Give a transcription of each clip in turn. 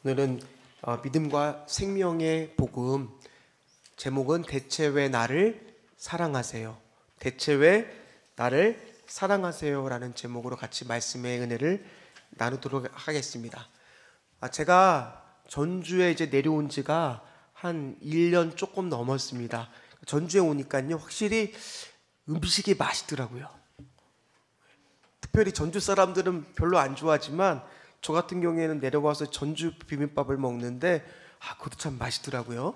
오늘은 믿음과 생명의 복음, 제목은 대체 왜 나를 사랑하세요? 대체 왜 나를 사랑하세요? 라는 제목으로 같이 말씀의 은혜를 나누도록 하겠습니다. 제가 전주에 이제 내려온 지가 한 1년 조금 넘었습니다. 전주에 오니까요, 확실히 음식이 맛있더라고요. 특별히 전주 사람들은 별로 안 좋아하지만 저 같은 경우에는 내려와서 전주 비빔밥을 먹는데 그것도 참 맛있더라고요.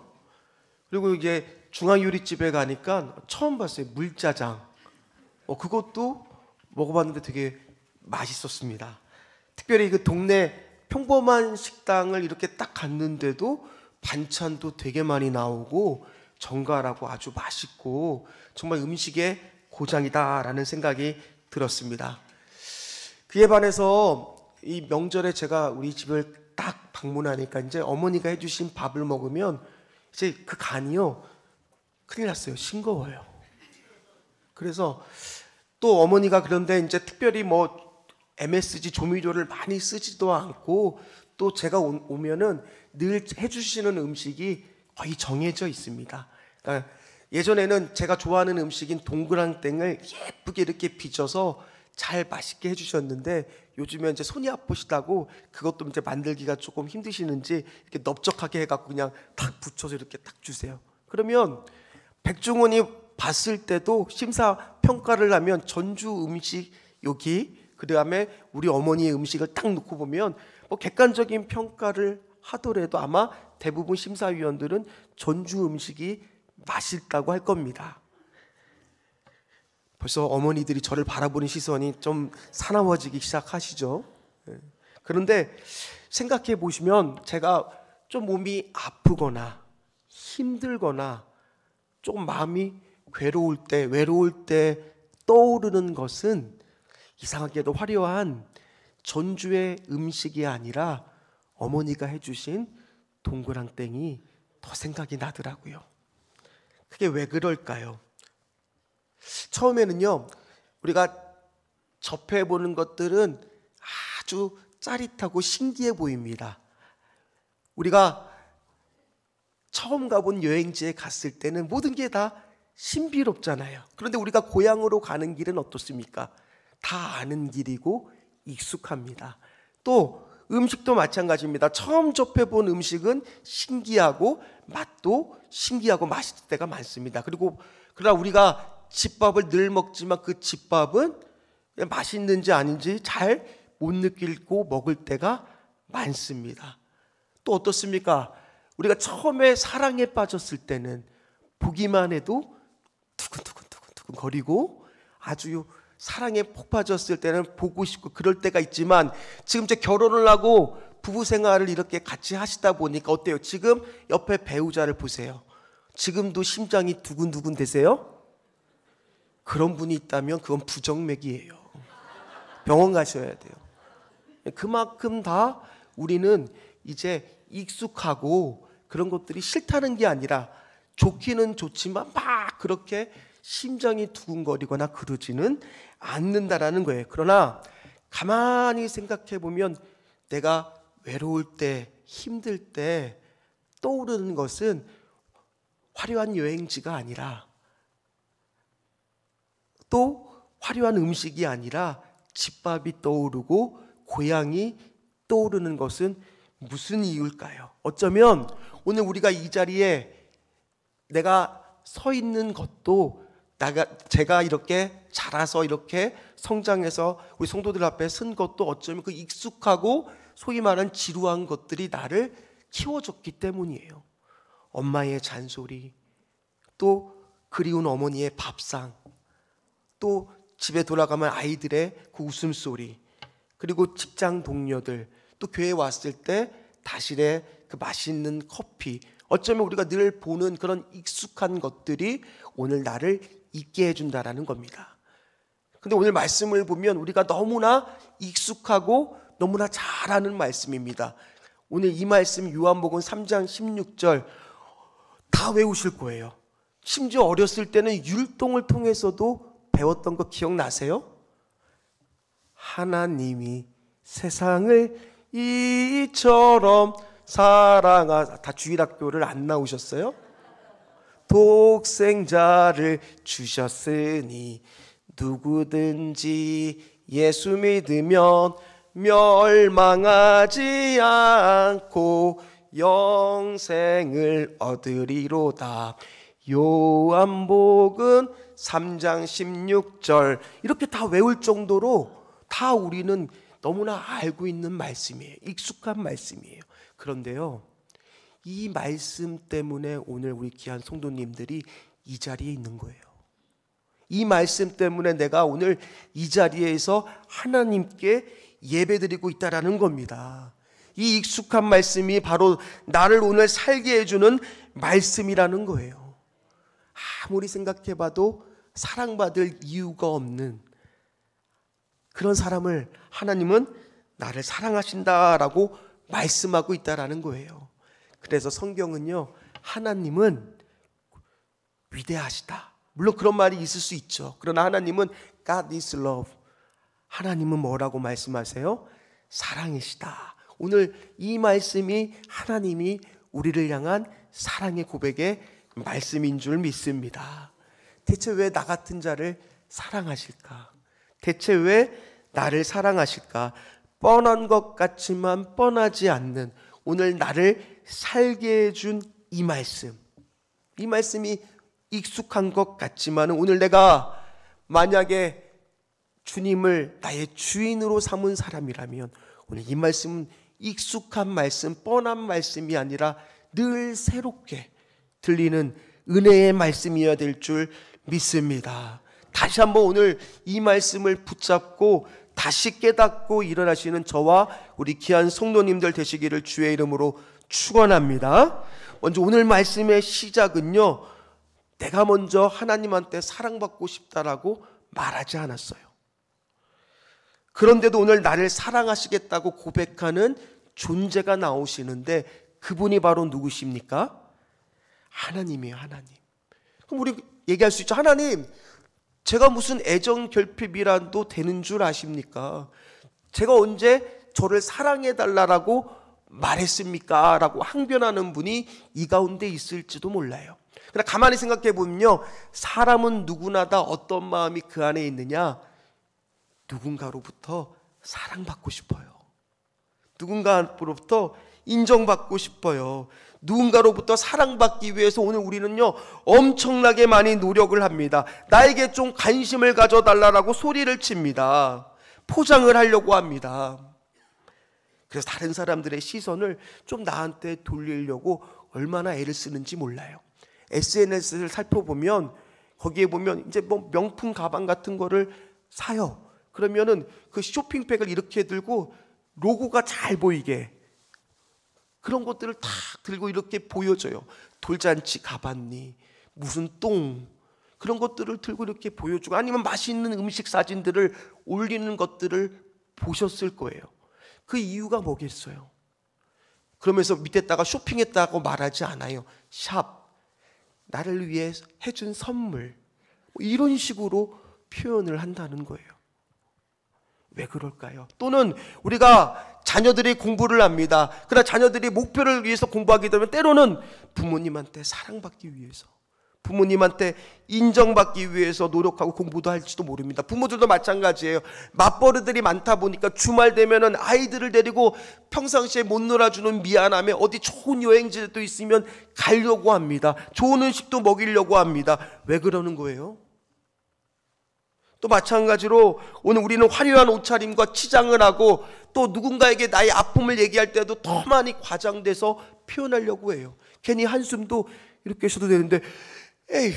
그리고 이제 중앙요리집에 가니까 처음 봤어요. 물짜장. 그것도 먹어봤는데 되게 맛있었습니다. 특별히 그 동네 평범한 식당을 이렇게 딱 갔는데도 반찬도 되게 많이 나오고 정갈하고 아주 맛있고 정말 음식의 고장이다라는 생각이 들었습니다. 그에 반해서 이 명절에 제가 우리 집을 딱 방문하니까 이제 어머니가 해주신 밥을 먹으면 이제 그 간이요, 큰일 났어요. 싱거워요. 그래서 또 어머니가 그런데 이제 특별히 뭐 MSG 조미료를 많이 쓰지도 않고 또 제가 오면은 늘 해주시는 음식이 거의 정해져 있습니다. 그러니까 예전에는 제가 좋아하는 음식인 동그랑땡을 예쁘게 이렇게 빚어서 잘 맛있게 해주셨는데 요즘에 이제 손이 아프시다고 그것도 이제 만들기가 조금 힘드시는지 이렇게 넓적하게 해갖고 그냥 탁 붙여서 이렇게 딱 주세요. 그러면 백종원이 봤을 때도 심사 평가를 하면 전주 음식 여기, 그 다음에 우리 어머니의 음식을 딱 놓고 보면 뭐 객관적인 평가를 하더라도 아마 대부분 심사위원들은 전주 음식이 맛있다고 할 겁니다. 벌써 어머니들이 저를 바라보는 시선이 좀 사나워지기 시작하시죠. 그런데 생각해 보시면 제가 좀 몸이 아프거나 힘들거나 조금 마음이 외로울 때 떠오르는 것은 이상하게도 화려한 전주의 음식이 아니라 어머니가 해주신 동그랑땡이 더 생각이 나더라고요. 그게 왜 그럴까요? 처음에는요, 우리가 접해보는 것들은 아주 짜릿하고 신기해 보입니다. 우리가 처음 가본 여행지에 갔을 때는 모든 게 다 신비롭잖아요. 그런데 우리가 고향으로 가는 길은 어떻습니까? 다 아는 길이고 익숙합니다. 또 음식도 마찬가지입니다. 처음 접해본 음식은 신기하고 맛도 신기하고 맛있을 때가 많습니다. 그러나 우리가 집밥을 늘 먹지만 그 집밥은 맛있는지 아닌지 잘 못 느끼고 먹을 때가 많습니다. 또 어떻습니까? 우리가 처음에 사랑에 빠졌을 때는 보기만 해도 두근두근 거리고 아주 사랑에 폭 빠졌을 때는 보고 싶고 그럴 때가 있지만 지금 이제 결혼을 하고 부부 생활을 이렇게 같이 하시다 보니까 어때요? 지금 옆에 배우자를 보세요. 지금도 심장이 두근두근 되세요? 그런 분이 있다면 그건 부정맥이에요. 병원 가셔야 돼요. 그만큼 다 우리는 이제 익숙하고 그런 것들이 싫다는 게 아니라 좋기는 좋지만 막 그렇게 심장이 두근거리거나 그러지는 않는다라는 거예요. 그러나 가만히 생각해 보면 내가 외로울 때, 힘들 때 떠오르는 것은 화려한 여행지가 아니라 또 화려한 음식이 아니라 집밥이 떠오르고 고향이 떠오르는 것은 무슨 이유일까요? 어쩌면 오늘 우리가 이 자리에 내가 서 있는 것도 제가 이렇게 자라서 이렇게 성장해서 우리 성도들 앞에 선 것도 어쩌면 그 익숙하고 소위 말하는 지루한 것들이 나를 키워줬기 때문이에요. 엄마의 잔소리, 또 그리운 어머니의 밥상, 또 집에 돌아가면 아이들의 그 웃음소리, 그리고 직장 동료들, 또 교회 왔을 때 다실의 그 맛있는 커피, 어쩌면 우리가 늘 보는 그런 익숙한 것들이 오늘 나를 있게 해준다라는 겁니다. 근데 오늘 말씀을 보면 우리가 너무나 익숙하고 너무나 잘 아는 말씀입니다. 오늘 이 말씀 요한복음 3장 16절 다 외우실 거예요. 심지어 어렸을 때는 율동을 통해서도 배웠던 거 기억나세요? 하나님이 세상을 이처럼 다 주일학교를 안 나오셨어요? 독생자를 주셨으니 누구든지 예수 믿으면 멸망하지 않고 영생을 얻으리로다. 요한복음 3장 16절. 이렇게 다 외울 정도로 다 우리는 너무나 알고 있는 말씀이에요. 익숙한 말씀이에요. 그런데요, 이 말씀 때문에 오늘 우리 귀한 성도님들이 이 자리에 있는 거예요. 이 말씀 때문에 내가 오늘 이 자리에서 하나님께 예배드리고 있다라는 겁니다. 이 익숙한 말씀이 바로 나를 오늘 살게 해주는 말씀이라는 거예요. 아무리 생각해봐도 사랑받을 이유가 없는 그런 사람을 하나님은 나를 사랑하신다라고 말씀하고 있다라는 거예요. 그래서 성경은요, 하나님은 위대하시다. 물론 그런 말이 있을 수 있죠. 그러나 하나님은 God is love. 하나님은 뭐라고 말씀하세요? 사랑이시다. 오늘 이 말씀이 하나님이 우리를 향한 사랑의 고백의 말씀인 줄 믿습니다. 대체 왜 나 같은 자를 사랑하실까? 대체 왜 나를 사랑하실까? 뻔한 것 같지만 뻔하지 않는 오늘 나를 살게 해준 이 말씀. 이 말씀이 익숙한 것 같지만 오늘 내가 만약에 주님을 나의 주인으로 삼은 사람이라면 오늘 이 말씀은 익숙한 말씀, 뻔한 말씀이 아니라 늘 새롭게 들리는 은혜의 말씀이어야 될 줄 믿습니다. 다시 한번 오늘 이 말씀을 붙잡고 다시 깨닫고 일어나시는 저와 우리 귀한 성도님들 되시기를 주의 이름으로 축원합니다. 먼저 오늘 말씀의 시작은요, 내가 먼저 하나님한테 사랑받고 싶다라고 말하지 않았어요. 그런데도 오늘 나를 사랑하시겠다고 고백하는 존재가 나오시는데 그분이 바로 누구십니까? 하나님이에요. 하나님. 그럼 우리 얘기할 수 있죠. 하나님, 제가 무슨 애정 결핍이라도 되는 줄 아십니까? 제가 언제 저를 사랑해달라고 말했습니까? 라고 항변하는 분이 이 가운데 있을지도 몰라요. 그러나 가만히 생각해 보면요, 사람은 누구나 다 어떤 마음이 그 안에 있느냐? 누군가로부터 사랑받고 싶어요. 누군가로부터 인정받고 싶어요. 누군가로부터 사랑받기 위해서 오늘 우리는요, 엄청나게 많이 노력을 합니다. 나에게 좀 관심을 가져달라고 소리를 칩니다. 포장을 하려고 합니다. 그래서 다른 사람들의 시선을 좀 나한테 돌리려고 얼마나 애를 쓰는지 몰라요. SNS를 살펴보면 거기에 보면 이제 뭐 명품 가방 같은 거를 사요. 그러면은 그 쇼핑백을 이렇게 들고 로고가 잘 보이게 그런 것들을 탁 들고 이렇게 보여줘요. 돌잔치 가봤니? 무슨 똥? 그런 것들을 들고 이렇게 보여주고, 아니면 맛있는 음식 사진들을 올리는 것들을 보셨을 거예요. 그 이유가 뭐겠어요? 그러면서 밑에다가 쇼핑했다고 말하지 않아요. 샵, 나를 위해 해준 선물, 이런 식으로 표현을 한다는 거예요. 왜 그럴까요? 또는 우리가 자녀들이 공부를 합니다. 그러나 자녀들이 목표를 위해서 공부하게 되면 때로는 부모님한테 사랑받기 위해서, 부모님한테 인정받기 위해서 노력하고 공부도 할지도 모릅니다. 부모들도 마찬가지예요. 맞벌이들이 많다 보니까 주말 되면은 아이들을 데리고 평상시에 못 놀아주는 미안함에 어디 좋은 여행지도 있으면 가려고 합니다. 좋은 음식도 먹이려고 합니다. 왜 그러는 거예요? 또 마찬가지로 오늘 우리는 화려한 옷차림과 치장을 하고 또 누군가에게 나의 아픔을 얘기할 때도 더 많이 과장돼서 표현하려고 해요. 괜히 한숨도 이렇게 쉬어도 되는데 에휴,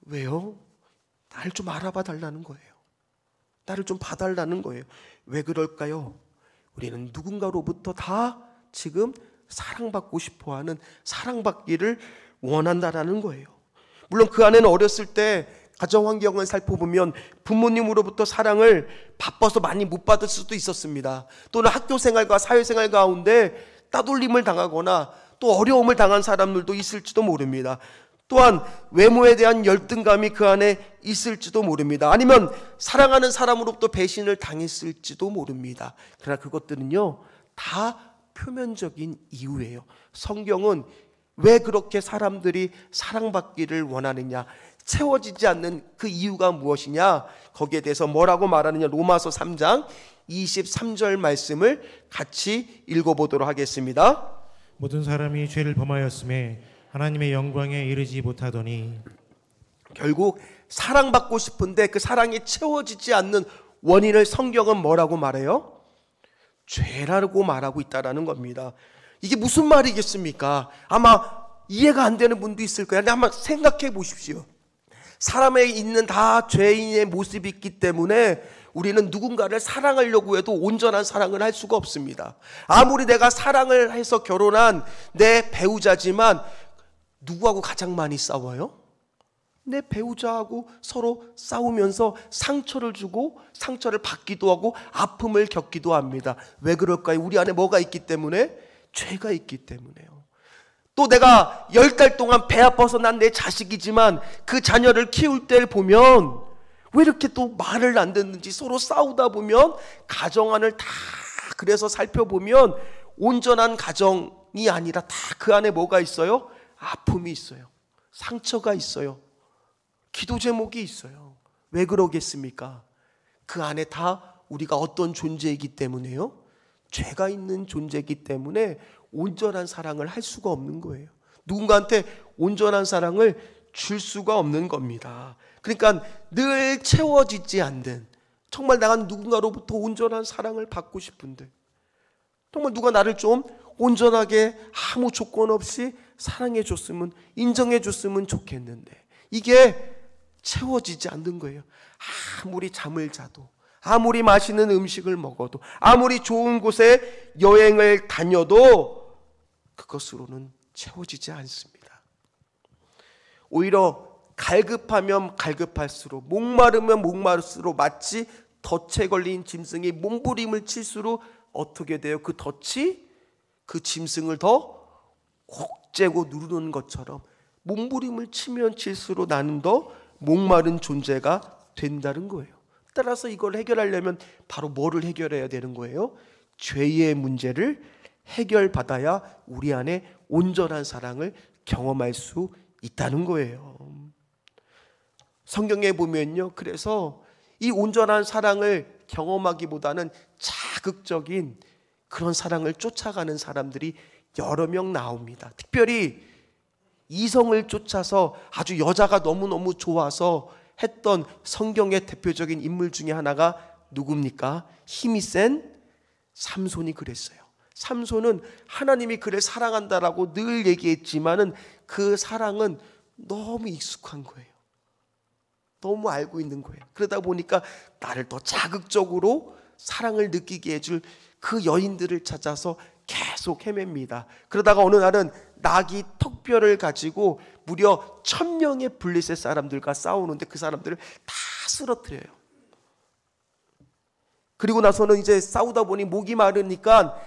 왜요? 나를 좀 알아봐 달라는 거예요. 나를 좀 봐달라는 거예요. 왜 그럴까요? 우리는 누군가로부터 다 지금 사랑받고 싶어하는, 사랑받기를 원한다라는 거예요. 물론 그 안에는 어렸을 때 가정 환경을 살펴보면 부모님으로부터 사랑을 바빠서 많이 못 받을 수도 있었습니다. 또는 학교 생활과 사회생활 가운데 따돌림을 당하거나 또 어려움을 당한 사람들도 있을지도 모릅니다. 또한 외모에 대한 열등감이 그 안에 있을지도 모릅니다. 아니면 사랑하는 사람으로부터 배신을 당했을지도 모릅니다. 그러나 그것들은요, 다 표면적인 이유예요. 성경은 왜 그렇게 사람들이 사랑받기를 원하느냐, 채워지지 않는 그 이유가 무엇이냐, 거기에 대해서 뭐라고 말하느냐, 로마서 3장 23절 말씀을 같이 읽어보도록 하겠습니다. 모든 사람이 죄를 범하였음에 하나님의 영광에 이르지 못하더니. 결국 사랑받고 싶은데 그 사랑이 채워지지 않는 원인을 성경은 뭐라고 말해요? 죄라고 말하고 있다라는 겁니다. 이게 무슨 말이겠습니까? 아마 이해가 안 되는 분도 있을 거예요. 근데 한번 생각해 보십시오. 사람에 있는 다 죄인의 모습이 있기 때문에 우리는 누군가를 사랑하려고 해도 온전한 사랑을 할 수가 없습니다. 아무리 내가 사랑을 해서 결혼한 내 배우자지만 누구하고 가장 많이 싸워요? 내 배우자하고 서로 싸우면서 상처를 주고 상처를 받기도 하고 아픔을 겪기도 합니다. 왜 그럴까요? 우리 안에 뭐가 있기 때문에? 죄가 있기 때문에요. 또 내가 10달 동안 배 아파서 난 내 자식이지만 그 자녀를 키울 때를 보면 왜 이렇게 또 말을 안 듣는지 서로 싸우다 보면 가정 안을 다 그래서 살펴보면 온전한 가정이 아니라 다 그 안에 뭐가 있어요? 아픔이 있어요. 상처가 있어요. 기도 제목이 있어요. 왜 그러겠습니까? 그 안에 다 우리가 어떤 존재이기 때문에요? 죄가 있는 존재이기 때문에 온전한 사랑을 할 수가 없는 거예요. 누군가한테 온전한 사랑을 줄 수가 없는 겁니다. 그러니까 늘 채워지지 않는, 정말 내가 누군가로부터 온전한 사랑을 받고 싶은데, 정말 누가 나를 좀 온전하게 아무 조건 없이 사랑해 줬으면, 인정해 줬으면 좋겠는데 이게 채워지지 않는 거예요. 아무리 잠을 자도, 아무리 맛있는 음식을 먹어도, 아무리 좋은 곳에 여행을 다녀도 그것으로는 채워지지 않습니다. 오히려 갈급하면 갈급할수록, 목마르면 목마를수록 마치 덫에 걸린 짐승이 몸부림을 칠수록 어떻게 돼요? 그 덫이 그 짐승을 더 혹재고 누르는 것처럼 몸부림을 치면 칠수록 나는 더 목마른 존재가 된다는 거예요. 따라서 이걸 해결하려면 바로 뭐를 해결해야 되는 거예요? 죄의 문제를 해결받아야 우리 안에 온전한 사랑을 경험할 수 있다는 거예요. 성경에 보면요, 그래서 이 온전한 사랑을 경험하기보다는 자극적인 그런 사랑을 쫓아가는 사람들이 여러 명 나옵니다. 특별히 이성을 쫓아서 아주 여자가 너무너무 좋아서 했던 성경의 대표적인 인물 중에 하나가 누굽니까? 힘이 센 삼손이 그랬어요. 삼손은 하나님이 그를 사랑한다라고 늘 얘기했지만은 그 사랑은 너무 익숙한 거예요. 너무 알고 있는 거예요. 그러다 보니까 나를 더 자극적으로 사랑을 느끼게 해줄 그 여인들을 찾아서 계속 헤맵니다. 그러다가 어느 날은 낙이 턱뼈를 가지고 무려 1000명의 블레셋 사람들과 싸우는데 그 사람들을 다 쓰러뜨려요. 그리고 나서는 이제 싸우다 보니 목이 마르니까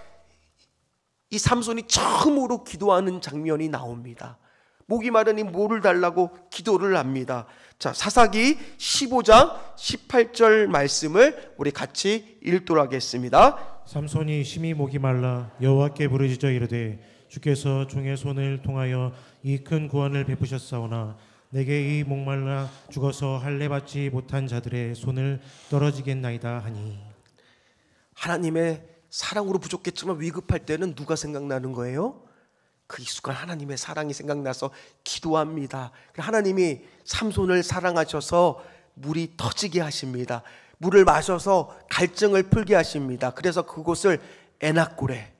이 삼손이 처음으로 기도하는 장면이 나옵니다. 목이 마르니 뭐를 달라고 기도를 합니다. 자, 사사기 15장 18절 말씀을 우리 같이 읽도록 하겠습니다. 삼손이 심히 목이 말라 여호와께 부르짖어 이르되 주께서 종의 손을 통하여 이 큰 구원을 베푸셨사오나 내게 이 목말라 죽어서 할례 받지 못한 자들의 손을 떨어지겠나이다 하니. 하나님의 사랑으로 부족했지만 위급할 때는 누가 생각나는 거예요? 그 익숙한 하나님의 사랑이 생각나서 기도합니다. 하나님이 삼손을 사랑하셔서 물이 터지게 하십니다. 물을 마셔서 갈증을 풀게 하십니다. 그래서 그곳을 에낙고레,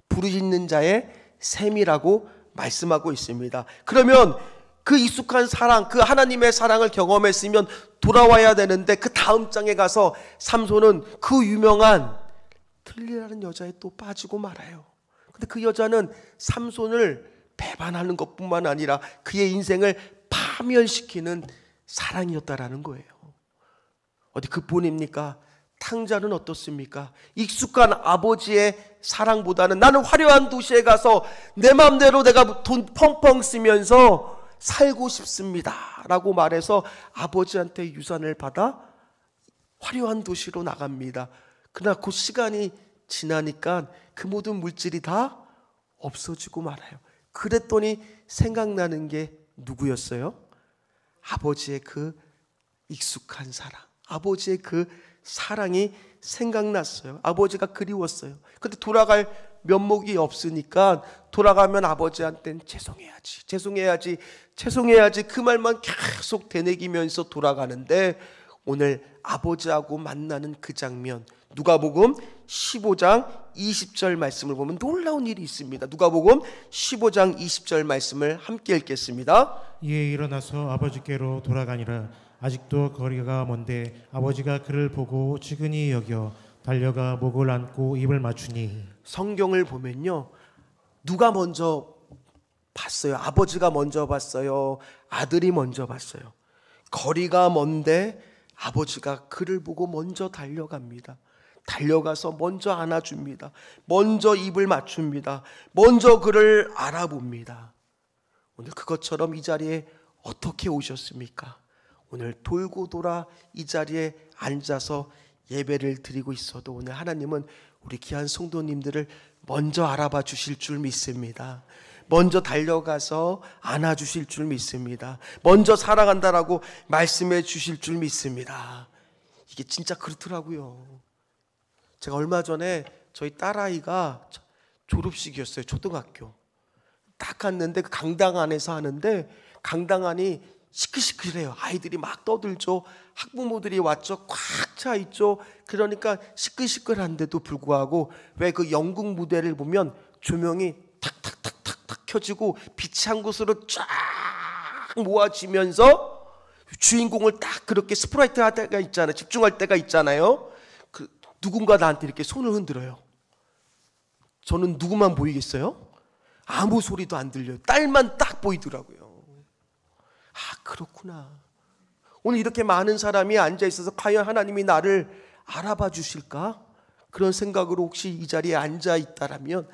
부르짖는 자의 샘이라고 말씀하고 있습니다. 그러면 그 익숙한 사랑, 그 하나님의 사랑을 경험했으면 돌아와야 되는데 그 다음 장에 가서 삼손은 그 유명한 들리라는 여자에 또 빠지고 말아요. 근데 그 여자는 삼손을 배반하는 것뿐만 아니라 그의 인생을 파멸시키는 사랑이었다라는 거예요. 어디 그뿐입니까? 탕자는 어떻습니까? 익숙한 아버지의 사랑보다는 나는 화려한 도시에 가서 내 마음대로 내가 돈 펑펑 쓰면서 살고 싶습니다 라고 말해서 아버지한테 유산을 받아 화려한 도시로 나갑니다. 그러나 그 시간이 지나니까 그 모든 물질이 다 없어지고 말아요. 그랬더니 생각나는 게 누구였어요? 아버지의 그 익숙한 사랑, 아버지의 그 사랑이 생각났어요. 아버지가 그리웠어요. 근데 돌아갈 면목이 없으니까 돌아가면 아버지한테는 죄송해야지 그 말만 계속 되뇌기면서 돌아가는데, 오늘 아버지하고 만나는 그 장면, 누가복음 15장 20절 말씀을 보면 놀라운 일이 있습니다. 누가복음 15장 20절 말씀을 함께 읽겠습니다. 이에 일어나서 아버지께로 돌아가니라. 아직도 거리가 먼데 아버지가 그를 보고 측은히 여겨 달려가 목을 안고 입을 맞추니. 성경을 보면요, 누가 먼저 봤어요? 아버지가 먼저 봤어요? 아들이 먼저 봤어요? 거리가 먼데 아버지가 그를 보고 먼저 달려갑니다. 달려가서 먼저 안아줍니다. 먼저 입을 맞춥니다. 먼저 그를 알아봅니다. 오늘 그것처럼 이 자리에 어떻게 오셨습니까? 오늘 돌고 돌아 이 자리에 앉아서 예배를 드리고 있어도 오늘 하나님은 우리 귀한 성도님들을 먼저 알아봐 주실 줄 믿습니다. 먼저 달려가서 안아주실 줄 믿습니다. 먼저 사랑한다라고 말씀해 주실 줄 믿습니다. 이게 진짜 그렇더라고요. 제가 얼마 전에 저희 딸아이가 졸업식이었어요. 초등학교 딱 갔는데 그 강당 안에서 하는데, 강당 안이 시끌시끌해요. 아이들이 막 떠들죠. 학부모들이 왔죠. 꽉 차 있죠. 그러니까 시끌시끌한데도 불구하고, 왜 그 영국 무대를 보면 조명이 탁탁탁탁탁 켜지고 빛이 한 곳으로 쫙 모아지면서 주인공을 딱 그렇게 스프라이트 할 때가 있잖아요. 집중할 때가 있잖아요. 그 누군가 나한테 이렇게 손을 흔들어요. 저는 누구만 보이겠어요? 아무 소리도 안 들려요. 딸만 딱 보이더라고요. 아, 그렇구나. 오늘 이렇게 많은 사람이 앉아 있어서 과연 하나님이 나를 알아봐 주실까? 그런 생각으로 혹시 이 자리에 앉아 있다라면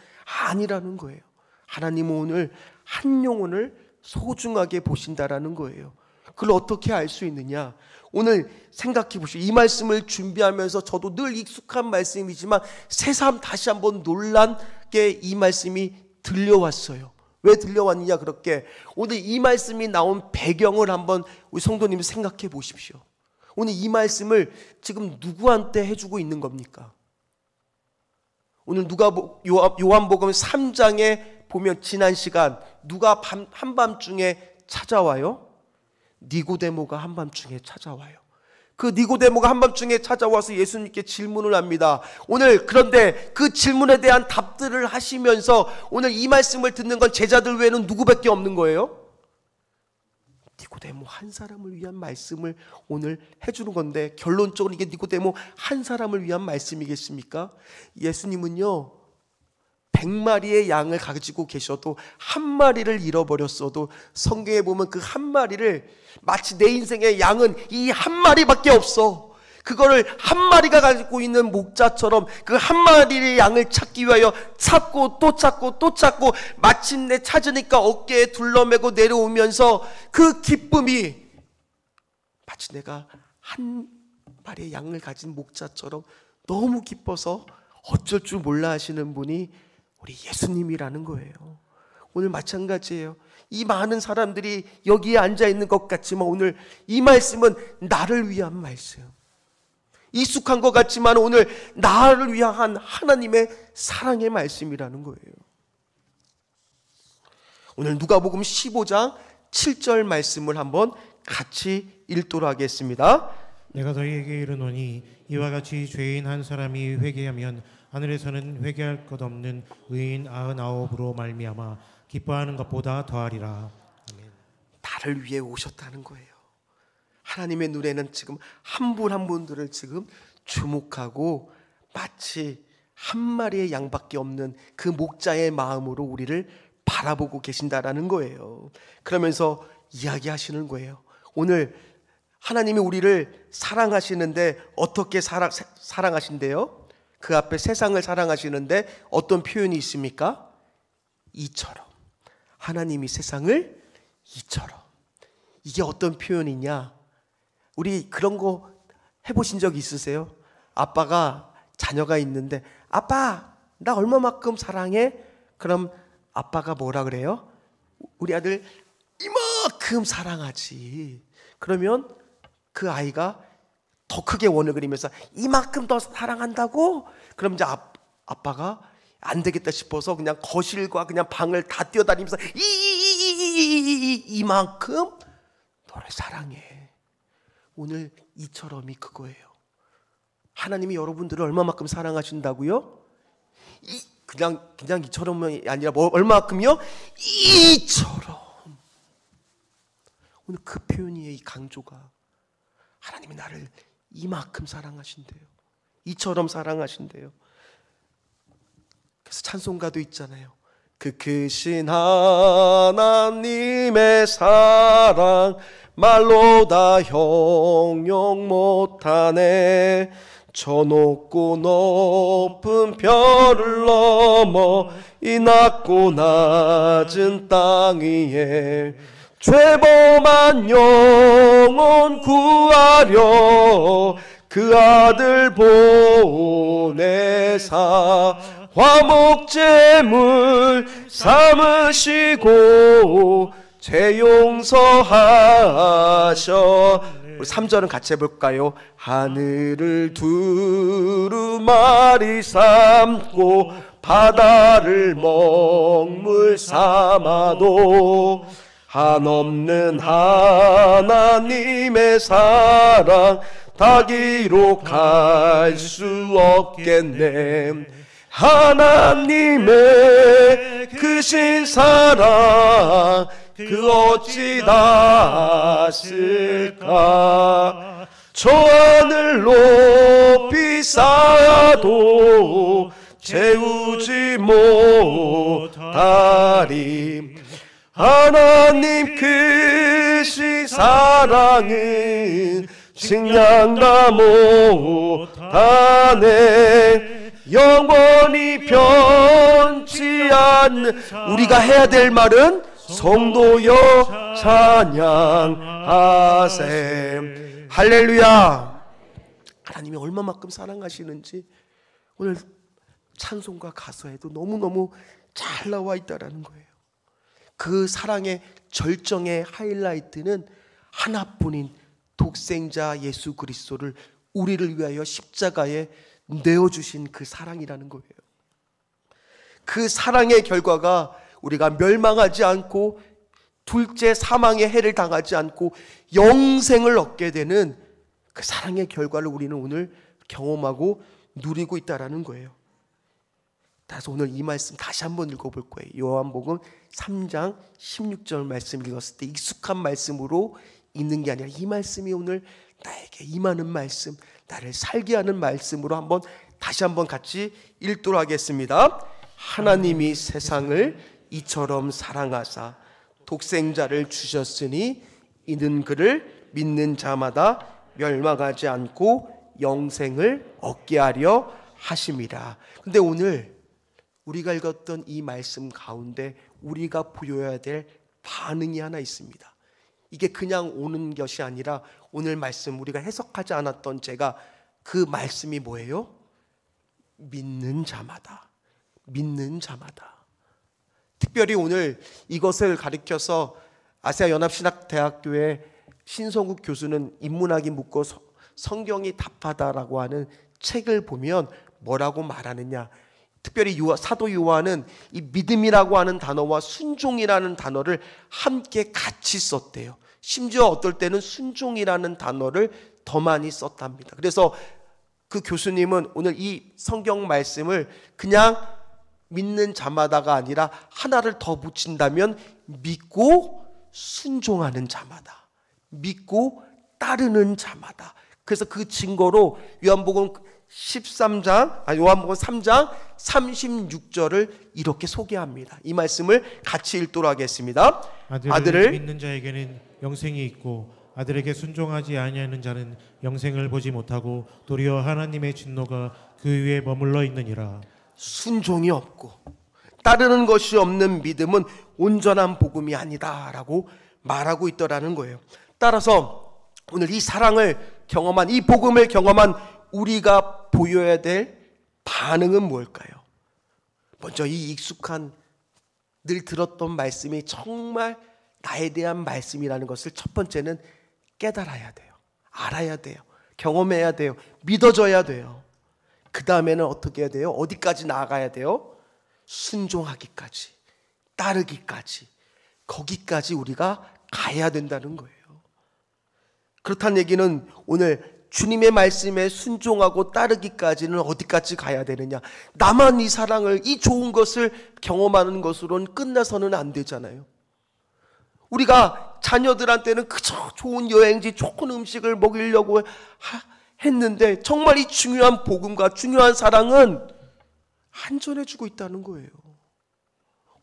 아니라는 거예요. 하나님은 오늘 한 영혼을 소중하게 보신다라는 거예요. 그걸 어떻게 알 수 있느냐? 오늘 생각해 보시오. 이 말씀을 준비하면서 저도 늘 익숙한 말씀이지만 새삼 다시 한번 놀란 게 이 말씀이 들려왔어요. 왜 들려왔느냐? 그렇게 오늘 이 말씀이 나온 배경을 한번 우리 성도님 생각해 보십시오. 오늘 이 말씀을 지금 누구한테 해주고 있는 겁니까? 오늘 요한복음 3장에 보면 지난 시간 누가 한밤중에 찾아와요? 니고데모가 한밤중에 찾아와요. 그 니고데모가 한밤중에 찾아와서 예수님께 질문을 합니다. 오늘 그런데 그 질문에 대한 답들을 하시면서 오늘 이 말씀을 듣는 건 제자들 외에는 누구밖에 없는 거예요? 니고데모 한 사람을 위한 말씀을 오늘 해주는 건데, 결론적으로 이게 니고데모 한 사람을 위한 말씀이겠습니까? 예수님은요 100마리의 양을 가지고 계셔도 한 마리를 잃어버렸어도 성경에 보면 그 한 마리를, 마치 내 인생의 양은 이 한 마리밖에 없어, 그거를 한 마리가 가지고 있는 목자처럼 그 한 마리의 양을 찾기 위하여 찾고 또 찾고 또 찾고 마침내 찾으니까 어깨에 둘러매고 내려오면서 그 기쁨이 마치 내가 한 마리의 양을 가진 목자처럼 너무 기뻐서 어쩔 줄 몰라 하시는 분이 우리 예수님이라는 거예요. 오늘 마찬가지예요. 이 많은 사람들이 여기에 앉아 있는 것 같지만 오늘 이 말씀은 나를 위한 말씀, 익숙한 것 같지만 오늘 나를 위한 하나님의 사랑의 말씀이라는 거예요. 오늘 누가복음 15장 7절 말씀을 한번 같이 읽도록 하겠습니다. 내가 너희에게 이르노니 이와 같이 죄인 한 사람이 회개하면 하늘에서는 회개할 것 없는 의인 99으로 말미암아 기뻐하는 것보다 더하리라. 아멘. 나를 위해 오셨다는 거예요. 하나님의 눈에는 지금 한 분 한 분들을 지금 주목하고 마치 한 마리의 양밖에 없는 그 목자의 마음으로 우리를 바라보고 계신다라는 거예요. 그러면서 이야기하시는 거예요. 오늘 하나님이 우리를 사랑하시는데 어떻게 사랑하신대요? 그 앞에 세상을 사랑하시는데 어떤 표현이 있습니까? 이처럼. 하나님이 세상을 이처럼. 이게 어떤 표현이냐? 우리 그런 거 해보신 적 있으세요? 아빠가 자녀가 있는데 아빠 나 얼마만큼 사랑해? 그럼 아빠가 뭐라 그래요? 우리 아들 이만큼 사랑하지. 그러면 그 아이가 더 크게 원을 그리면서 이만큼 더 사랑한다고? 그럼 이제 아빠가 안 되겠다 싶어서 그냥 거실과 그냥 방을 다 뛰어다니면서 이만큼 너를 사랑해. 오늘 이처럼이 그거예요. 하나님이 여러분들을 얼마만큼 사랑하신다고요? 그냥 이처럼이 아니라 얼마만큼요? 이처럼. 오늘 그 표현이에요. 이 강조가. 하나님이 나를 이만큼 사랑하신대요. 이처럼 사랑하신대요. 그래서 찬송가도 있잖아요. 그 크신 하나님의 사랑 말로 다 형용 못하네. 저 높고 높은 별을 넘어 이 낮고 낮은 땅 위에 죄범한 영혼 구하려 그 아들 보내사 화목제물 삼으시고 죄 용서하셔. 우리 3절은 같이 해볼까요? 하늘을 두루마리 삼고 바다를 먹물 삼아도 한없는 하나님의 사랑 다 기록할 수 없겠네. 하나님의 크신 사랑 그 어찌 닿았을까. 저 하늘 높이 쌓아도 채우지 못하리. 하나님 크신 사랑은 증량다 못하네. 영원히 변치 않는 우리가 해야 될 말은 성도여 찬양하세. 할렐루야. 하나님이 얼마만큼 사랑하시는지 오늘 찬송가 가사에도 너무너무 잘 나와 있다라는 거예요. 그 사랑의 절정의 하이라이트는 하나뿐인 독생자 예수 그리스도를 우리를 위하여 십자가에 내어주신 그 사랑이라는 거예요. 그 사랑의 결과가 우리가 멸망하지 않고 둘째 사망의 해를 당하지 않고 영생을 얻게 되는 그 사랑의 결과를 우리는 오늘 경험하고 누리고 있다라는 거예요. 따라서 오늘 이 말씀 다시 한번 읽어볼 거예요. 요한복음 3장 16절 말씀 읽었을 때 익숙한 말씀으로 읽는 게 아니라 이 말씀이 오늘 나에게 임하는 말씀, 나를 살게 하는 말씀으로 한번 다시 한번 같이 읽도록 하겠습니다. 하나님이 세상을 이처럼 사랑하사 독생자를 주셨으니 이는 그를 믿는 자마다 멸망하지 않고 영생을 얻게 하려 하심이라. 근데 오늘 우리가 읽었던 이 말씀 가운데 우리가 보여야 될 반응이 하나 있습니다. 이게 그냥 오는 것이 아니라 오늘 말씀 우리가 해석하지 않았던 제가 그 말씀이 뭐예요? 믿는 자마다, 믿는 자마다. 특별히 오늘 이것을 가리켜서 아시아연합신학대학교의 신성국 교수는 인문학이 묻고 성경이 답하다라고 하는 책을 보면 뭐라고 말하느냐. 특별히 사도 요한은 이 믿음이라고 하는 단어와 순종이라는 단어를 함께 같이 썼대요. 심지어 어떨 때는 순종이라는 단어를 더 많이 썼답니다. 그래서 그 교수님은 오늘 이 성경 말씀을 그냥 믿는 자마다가 아니라 하나를 더 붙인다면 믿고 순종하는 자마다, 믿고 따르는 자마다. 그래서 그 증거로 요한복음 3장 36절을 이렇게 소개합니다. 이 말씀을 같이 읽도록 하겠습니다. 아들을 믿는 자에게는 영생이 있고 아들에게 순종하지 아니하는 자는 영생을 보지 못하고 도리어 하나님의 진노가 그 위에 머물러 있느니라. 순종이 없고 따르는 것이 없는 믿음은 온전한 복음이 아니다라고 말하고 있더라는 거예요. 따라서 오늘 이 사랑을 경험한, 이 복음을 경험한 우리가 보여야 될 반응은 뭘까요? 먼저 이 익숙한 늘 들었던 말씀이 정말 나에 대한 말씀이라는 것을 첫 번째는 깨달아야 돼요. 알아야 돼요. 경험해야 돼요. 믿어져야 돼요. 그 다음에는 어떻게 해야 돼요? 어디까지 나아가야 돼요? 순종하기까지, 따르기까지, 거기까지 우리가 가야 된다는 거예요. 그렇다는 얘기는 오늘 주님의 말씀에 순종하고 따르기까지는 어디까지 가야 되느냐? 나만 이 사랑을, 이 좋은 것을 경험하는 것으로는 끝나서는 안 되잖아요. 우리가 자녀들한테는 그저 좋은 여행지, 좋은 음식을 먹이려고 했는데 정말 이 중요한 복음과 중요한 사랑은 한전해주고 있다는 거예요.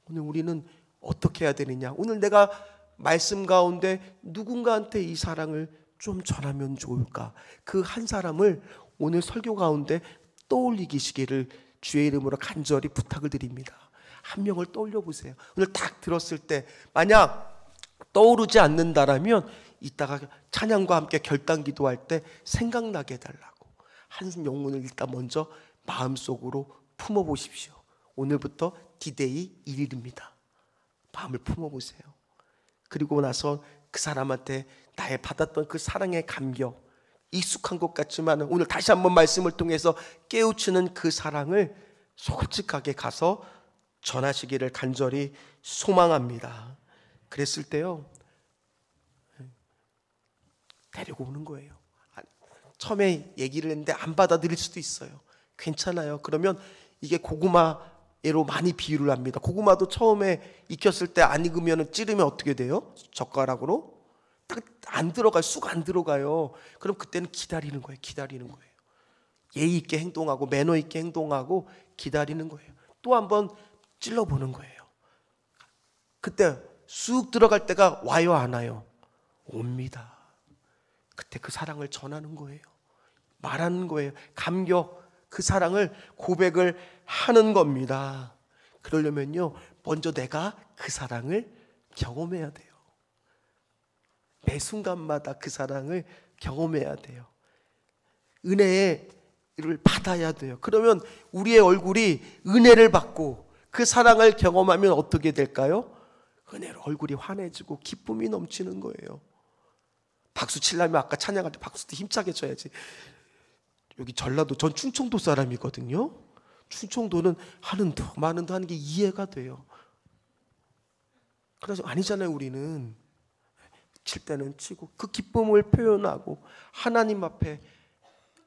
오늘 우리는 어떻게 해야 되느냐? 오늘 내가 말씀 가운데 누군가한테 이 사랑을 좀 전하면 좋을까? 그 한 사람을 오늘 설교 가운데 떠올리시기를 주의 이름으로 간절히 부탁을 드립니다. 한 명을 떠올려 보세요. 오늘 딱 들었을 때 만약 떠오르지 않는다라면 이따가 찬양과 함께 결단 기도할 때 생각나게 해달라고 한 영혼을 일단 먼저 마음속으로 품어보십시오. 오늘부터 디데이 1일입니다. 마음을 품어보세요. 그리고 나서 그 사람한테 나의 받았던 그 사랑의 감격, 익숙한 것 같지만 오늘 다시 한번 말씀을 통해서 깨우치는 그 사랑을 솔직하게 가서 전하시기를 간절히 소망합니다. 그랬을 때요, 데리고 오는 거예요. 처음에 얘기를 했는데 안 받아들일 수도 있어요. 괜찮아요. 그러면 이게 고구마로 많이 비유를 합니다. 고구마도 처음에 익혔을 때 안 익으면 찌르면 어떻게 돼요? 젓가락으로 딱 안 들어가요. 쑥 안 들어가요. 그럼 그때는 기다리는 거예요. 기다리는 거예요. 예의 있게 행동하고 매너 있게 행동하고 기다리는 거예요. 또 한번 찔러보는 거예요. 그때 쑥 들어갈 때가 와요, 안 와요? 옵니다. 그때 그 사랑을 전하는 거예요. 말하는 거예요. 감격, 그 사랑을 고백을 하는 겁니다. 그러려면요, 먼저 내가 그 사랑을 경험해야 돼요. 매 순간마다 그 사랑을 경험해야 돼요. 은혜를 받아야 돼요. 그러면 우리의 얼굴이 은혜를 받고 그 사랑을 경험하면 어떻게 될까요? 은혜로 얼굴이 환해지고 기쁨이 넘치는 거예요. 박수 치려면 아까 찬양할 때 박수도 힘차게 쳐야지. 여기 전라도, 전 충청도 사람이거든요. 충청도는 하는 더 많은 더 하는 게 이해가 돼요. 그래서 아니잖아요. 우리는 칠 때는 치고 그 기쁨을 표현하고 하나님 앞에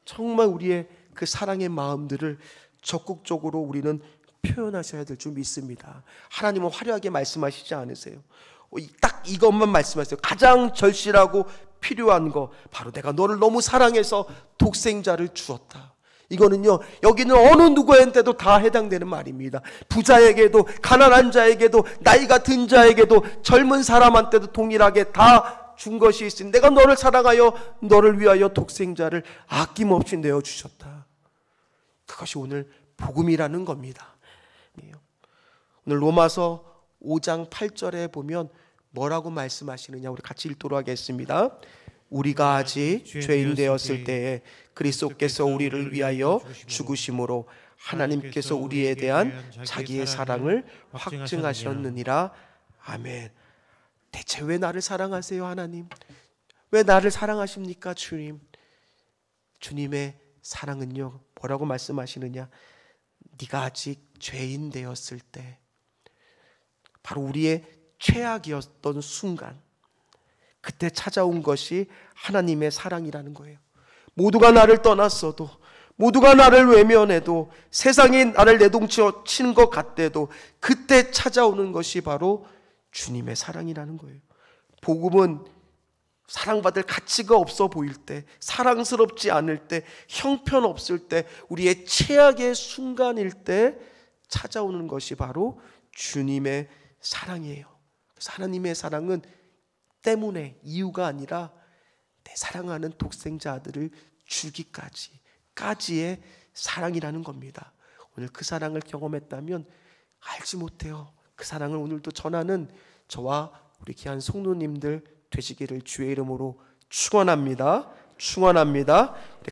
정말 우리의 그 사랑의 마음들을 적극적으로 우리는 표현하셔야 될 줄 믿습니다. 하나님은 화려하게 말씀하시지 않으세요. 딱 이것만 말씀하세요. 가장 절실하고 필요한 거, 바로 내가 너를 너무 사랑해서 독생자를 주었다. 이거는요, 여기는 어느 누구한테도 다 해당되는 말입니다. 부자에게도, 가난한 자에게도, 나이가 든 자에게도, 젊은 사람한테도 동일하게 다 준 것이 있으니 내가 너를 사랑하여 너를 위하여 독생자를 아낌없이 내어주셨다. 그것이 오늘 복음이라는 겁니다. 오늘 로마서 5장 8절에 보면 뭐라고 말씀하시느냐, 우리 같이 읽도록 하겠습니다. 우리가 아직 죄인 되었을 때에 그리스도께서 우리를 위하여 죽으심으로 하나님께서 우리에 대한 자기의 사랑을 확증하셨느니라. 아멘. 대체 왜 나를 사랑하세요, 하나님? 왜 나를 사랑하십니까, 주님? 주님의 사랑은요, 뭐라고 말씀하시느냐? 네가 아직 죄인 되었을 때, 바로 우리의 최악이었던 순간, 그때 찾아온 것이 하나님의 사랑이라는 거예요. 모두가 나를 떠났어도, 모두가 나를 외면해도, 세상이 나를 내동치는 것 같대도 그때 찾아오는 것이 바로 주님의 사랑이라는 거예요. 복음은 사랑받을 가치가 없어 보일 때, 사랑스럽지 않을 때, 형편없을 때, 우리의 최악의 순간일 때 찾아오는 것이 바로 주님의 사랑이에요. 그래서 하나님의 사랑은 때문에, 이유가 아니라 내 사랑하는 독생자 아들을 주기까지의 사랑이라는 겁니다. 오늘 그 사랑을 경험했다면 알지 못해요. 그 사랑을 오늘도 전하는 저와 우리 귀한 성도님들 되시기를 주의 이름으로 축원합니다. 축원합니다.